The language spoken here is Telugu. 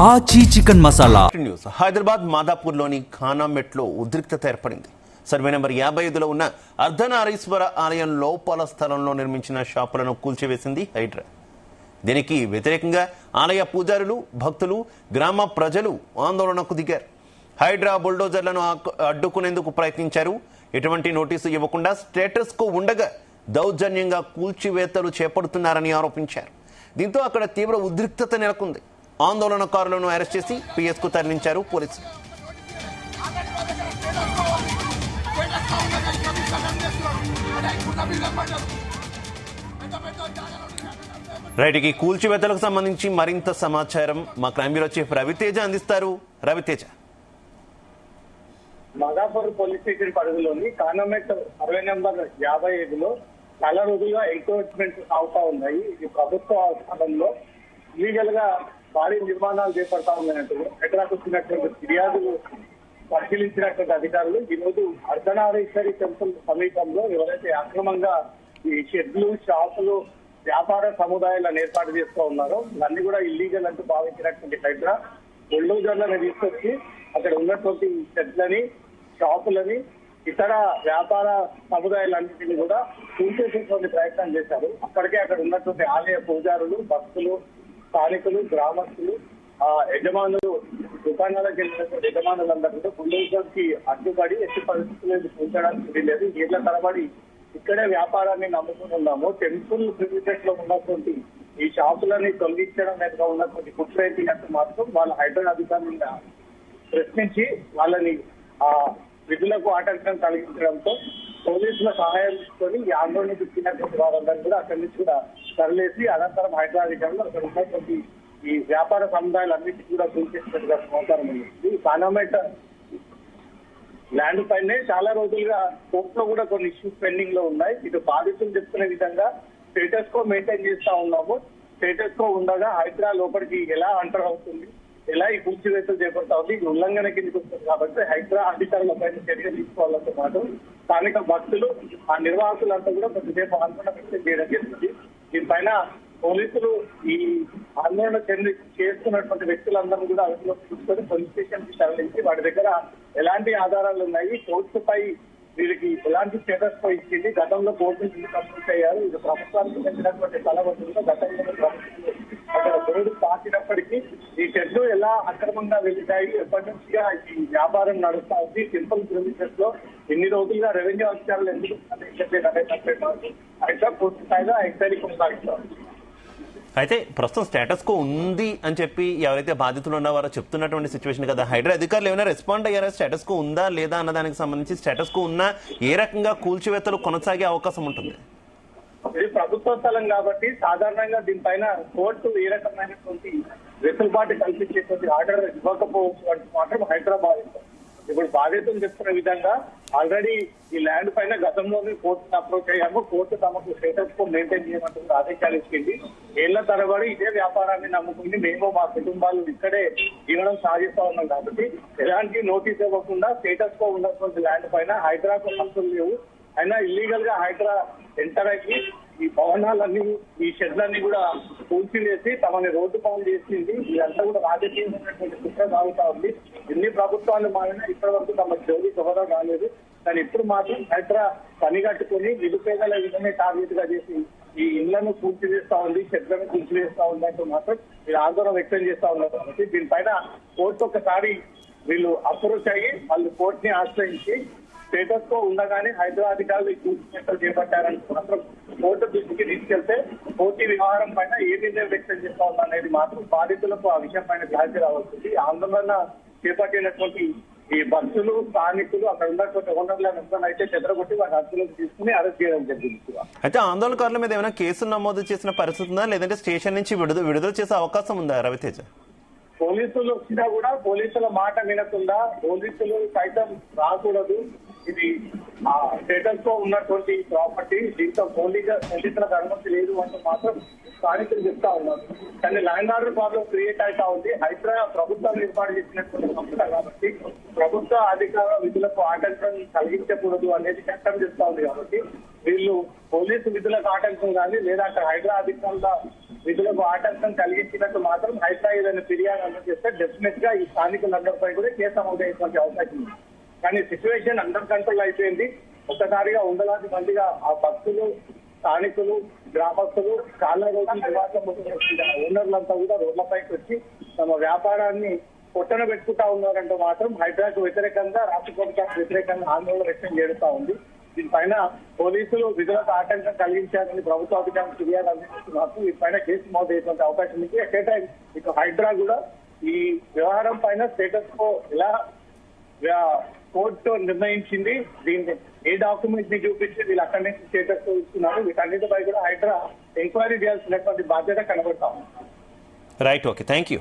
ఆచి చికెన్ మసాలా. న్యూస్ హైదరాబాద్ మాదాపూర్లోని ఖానామెట్లో ఉద్రిక్తత ఏర్పడింది. సర్వే నెంబర్ 55లో ఉన్న అర్ధనారీశ్వర ఆలయం లోపల స్థలంలో నిర్మించిన షాపులను కూల్చివేసింది హైడ్రా. దీనికి వ్యతిరేకంగా ఆలయ పూజారులు, భక్తులు, గ్రామ ప్రజలు ఆందోళనకు దిగారు. హైడ్రా బుల్డోజర్లను అడ్డుకునేందుకు ప్రయత్నించారు. ఎటువంటి నోటీసు ఇవ్వకుండా స్టేటస్ కో ఉండగా దౌర్జన్యంగా కూల్చివేతలు చేపడుతున్నారని ఆరోపించారు. దీంతో అక్కడ తీవ్ర ఉద్రిక్తత నెలకొంది. ఆందోళనకారులను అరెస్ట్ చేసి పిఎస్ కు తరలించారు పోలీసులు. రైట్కి కూల్చివేతలకు సంబంధించి మరింత సమాచారం మా క్రైమ్ బ్యూరో చీఫ్ రవితేజ అందిస్తారు. రవితేజ, మాదాపూర్ పోలీస్ స్టేషన్ పరిధిలోని ఖానామెట్ సర్వే నెంబర్ 55లో చాలా రోజులుగా ఎంక్రోచ్మెంట్ సాగుతా ఉన్నాయి. ఇది ప్రభుత్వ స్థలంలో ఇల్లీగల్ గా భారీ నిర్మాణాలు చేపడతా ఉన్నాయంటూ హైదరాబాద్ వచ్చినటువంటి ఫిర్యాదులు పరిశీలించినటువంటి అధికారులు ఈ రోజు అర్ధనారీశ్వరి టెంపుల్ సమీపంలో ఎవరైతే అక్రమంగా ఈ షెడ్లు, షాపులు, వ్యాపార సముదాయాలను ఏర్పాటు చేస్తూ ఉన్నారో ఇవన్నీ కూడా ఇల్లీగల్ అంటూ భావించినటువంటి హైదరాబాద్ బుల్డోజర్లను తీసుకొచ్చి అక్కడ ఉన్నటువంటి షెడ్లని, షాపులని, ఇతర వ్యాపార సముదాయాలన్నింటినీ కూడా కూల్చేసేటువంటి ప్రయత్నం చేశారు. అప్పటికే అక్కడ ఉన్నటువంటి ఆలయ పూజారులు, భక్తులు, స్థానికులు, గ్రామస్తులు, యజమానులు, దుకాణాలకు వెళ్ళినటువంటి యజమానులందరూ బుల్డోజర్ కి అడ్డుపడి ఎట్టి పరిస్థితులు కూల్చడానికి వీల్లేదు. ఏళ్ల తరబడి ఇక్కడే వ్యాపారాన్ని నమ్ముకుంటున్నాము. టెంపుల్ ప్రిమిసెస్ లో ఉన్నటువంటి ఈ షాపులని తొలగించడం మీద ఉన్నటువంటి కుట్రేంటి మాత్రం వాళ్ళ హైదరాబాద్ అధికారులను ప్రశ్నించి వాళ్ళని విధులకు ఆటంకం కలిగించడంతో పోలీసుల సహాయం తీసుకొని ఈ ఆందోళన ఇచ్చినటువంటి వారందరూ కూడా అక్కడి నుంచి కూడా తరలేసి అనంతరం హైదరాబాద్ అధికారులు అక్కడ ఉన్నటువంటి ఈ వ్యాపార సముదాయాలన్నింటినీ కూడా కూల్చేసినట్టుగా సమాచారం ఉంది. ఈ ఖానామెట్ ల్యాండ్ పైనే చాలా రోజులుగా కోర్టులో కూడా కొన్ని ఇష్యూస్ పెండింగ్ లో ఉన్నాయి. ఇటు బాధితులు చెప్తున్న విధంగా స్టేటస్ కో మెయింటైన్ చేస్తా ఉన్నాము. స్టేటస్ కో ఉండగా హైదరాబాద్ లోపలికి ఎలా ఎంటర్ అవుతుంది, ఎలా ఈ కూల్చివేతలు చేపడతా ఉంది, ఇది ఉల్లంఘన కిందకి వస్తుంది. కాబట్టి హైదరాబాద్ అధికారులపై చర్య తీసుకోవాలంటే మాత్రం స్థానిక భక్తులు, ఆ నిర్వాహకులంతా కూడా కొద్దిసేపు ఆందోళన వ్యక్తం చేయడం జరిగింది. దీనిపైన పోలీసులు ఈ ఆందోళన చేస్తున్నటువంటి వ్యక్తులందరూ కూడా అదుపులోకి తీసుకొని పోలీస్ స్టేషన్ కి తరలించి వాటి దగ్గర ఎలాంటి ఆధారాలు ఉన్నాయి, కోర్టుపై వీరికి ఎలాంటి స్టేటస్ పై ఇచ్చింది, గతంలో కోర్టు నుంచి కంప్లీట్ అయ్యారు. ఇది ప్రభుత్వానికి చెందినటువంటి స్థలవంతులుగా గతంలో ప్రభుత్వం అక్కడ బోర్డు పాతినప్పటికీ ఈ షెడ్లు ఎలా అక్రమంగా వెళ్తాయి, ఎప్పటి నుంచిగా ఈ వ్యాపారం నడుస్తా ఉంది, టెంపుల్ ప్రిమిసెస్ లో ఎన్ని రోజులుగా రెవెన్యూ అధికారులు ఎందుకు అయితే పూర్తి స్థాయిగా ఎంక్వైరీ కొనసాగిస్తారు. అయితే ప్రస్తుతం స్టేటస్ కో ఉంది అని చెప్పి ఎవరైతే బాధితులు ఉన్నవారో చెప్తున్నటువంటి సిచ్యువేషన్ కదా, హైడ్రా అధికారులు ఏమైనా రెస్పాండ్ అయ్యారా? స్టేటస్ కో ఉందా లేదా అన్న దానికి సంబంధించి స్టేటస్ కో ఉన్నా ఏ రకంగా కూల్చివేతలు కొనసాగే అవకాశం ఉంటుంది? ఇది ప్రభుత్వ స్థలం కాబట్టి సాధారణంగా దీనిపైన కోర్టు ఏ రకమైనటువంటి వెసులుబాటు కల్పించేటువంటి ఆర్డర్ ఇవ్వకపోవచ్చు మాత్రం హైదరాబాద్. ఇప్పుడు బాధితులు చెప్తున్న విధంగా ఆల్రెడీ ఈ ల్యాండ్ పైన గతంలోనే కోర్టును అప్రోచ్ అయ్యాము. కోర్టు తమకు స్టేటస్ కో మెయింటైన్ చేయమంటుంది ఆదేశాలు ఇచ్చింది. ఏళ్ల తరబడి ఇదే వ్యాపారాన్ని నమ్ముకుని మేము మా కుటుంబాలు ఇక్కడే జీవనం సాగిస్తా ఉన్నాం. కాబట్టి ఎలాంటి నోటీస్ ఇవ్వకుండా స్టేటస్ కో ఉన్నటువంటి ల్యాండ్ పైన హైదరాబాద్ హక్కులు లేవు. అయినా ఇల్లీగల్ గా హైదరాబాద్ ఎంటర్ అయ్యి ఈ భవనాలన్నీ, ఈ షెడ్లన్నీ కూడా కూల్చివేసి తమని రోడ్డు పనులు చేసింది. ఇదంతా కూడా రాజకీయమైనటువంటి కుట్ర సాగుతా ఉంది. ఎన్ని ప్రభుత్వాలు మారినా ఇప్పటి వరకు తమ జోలి ఎవరో రాలేదు. కానీ ఇప్పుడు మాత్రం హైదరాబాద్ పనిగట్టుకుని నిరుపేదల విధమే టార్గెట్ గా చేసి ఈ ఇళ్లను కూల్చివేస్తా ఉంది, షెడ్లను కూల్చివేస్తా ఉంది అంటూ మాత్రం వీళ్ళు ఆందోళన వ్యక్తం చేస్తా ఉన్నారు. కాబట్టి దీనిపైన కోర్టు ఒకసారి వీళ్ళు అప్రోచ్ అయ్యి వాళ్ళు కోర్టుని ఆశ్రయించి స్టేటస్ కో ఉండగానే హైదరాబాద్ అధికారులు కూల్చివేతలు చేపట్టారని మాత్రం కోర్టు దృష్టికి తీసుకెళ్తే కోర్టు వ్యవహారం పైన ఏ నిర్ణయం వ్యక్తం చేస్తా ఉందనేది మాత్రం బాధితులకు ఆ విషయం పైన క్లారిటీ రావాల్సింది. ఆందోళన చేపట్టినటువంటి ఈ భక్తులు, స్థానికులు, అక్కడ ఉన్నటువంటి ఓనర్లను అయితే చెదరగొట్టి వాటి అదుపులోకి తీసుకుని అరెస్ట్ చేయడం జరిగింది. అయితే ఆందోళనకారుల మీద ఏమైనా కేసులు నమోదు చేసిన పరిస్థితి ఉందా, లేదంటే స్టేషన్ నుంచి విడుదల చేసే అవకాశం ఉందా రవితేజ? పోలీసులు వచ్చినా కూడా పోలీసుల మాట వినకుండా పోలీసులు సైతం రాకూడదు, ఇది స్టేటస్ తో ఉన్నటువంటి ప్రాపర్టీ, దీంతో పోలీసులకు అనుమతి లేదు అంటూ మాత్రం స్థానికులు చెప్తా ఉన్నారు. కానీ ల్యాండ్ ఆర్డర్ ప్రాబ్లం క్రియేట్ అవుతా ఉంది. హైదరాబాద్ ప్రభుత్వం ఏర్పాటు చేసినటువంటి సంస్థ కాబట్టి ప్రభుత్వ అధికార విధులకు ఆటంకం కలిగించకూడదు అనేది చట్టం చెప్తా ఉంది. కాబట్టి వీళ్ళు పోలీసు విధులకు ఆటంకం కానీ లేదా అక్కడ హైదరాబాద్ అధికారుల విధులకు ఆటంకం కలిగించినట్టు మాత్రం హైడ్రా ఏదైనా ఫిర్యాదు అందజేస్తే డెఫినెట్ గా ఈ స్థానికులందరిపై కూడా కేసు అమలయ్యేటువంటి అవకాశం ఉంది. కానీ సిచ్యువేషన్ అండర్ కంట్రోల్ అయిపోయింది. ఒక్కసారిగా వందలాది మందిగా ఆ భక్తులు, స్థానికులు, గ్రామస్తులు, చాలా రోజులు నివాసం ఓనర్లంతా కూడా రోడ్లపైకి వచ్చి తమ వ్యాపారాన్ని పొట్టన పెట్టుకుంటా ఉన్నారంటూ మాత్రం హైడ్రాకు వ్యతిరేకంగా, రాష్ట్ర ప్రభుత్వానికి వ్యతిరేకంగా ఆందోళన వ్యక్తం చేస్తూ ఉంది. దీనిపైన పోలీసులు విధులకు ఆటంకం కలిగించారని ప్రభుత్వ అధికారులు ఫిర్యాదు అందిస్తున్నారు. దీనిపైన కేసు నమోదయ్యేటువంటి అవకాశం ఉంది. ఎట్ ఏ టైం ఇక హైడ్రా కూడా ఈ వ్యవహారం పైన స్టేటస్ కో ఎలా కోర్టు నిర్ణయించింది, దీన్ని ఏ డాక్యుమెంట్ ని చూపించి వీళ్ళు అక్కడి నుంచి స్టేటస్ ఇస్తున్నారు, వీటన్నిటిపై కూడా హైడ్రా ఎంక్వైరీ చేయాల్సినటువంటి బాధ్యత కనబడతా ఉంది. Right, okay, thank you.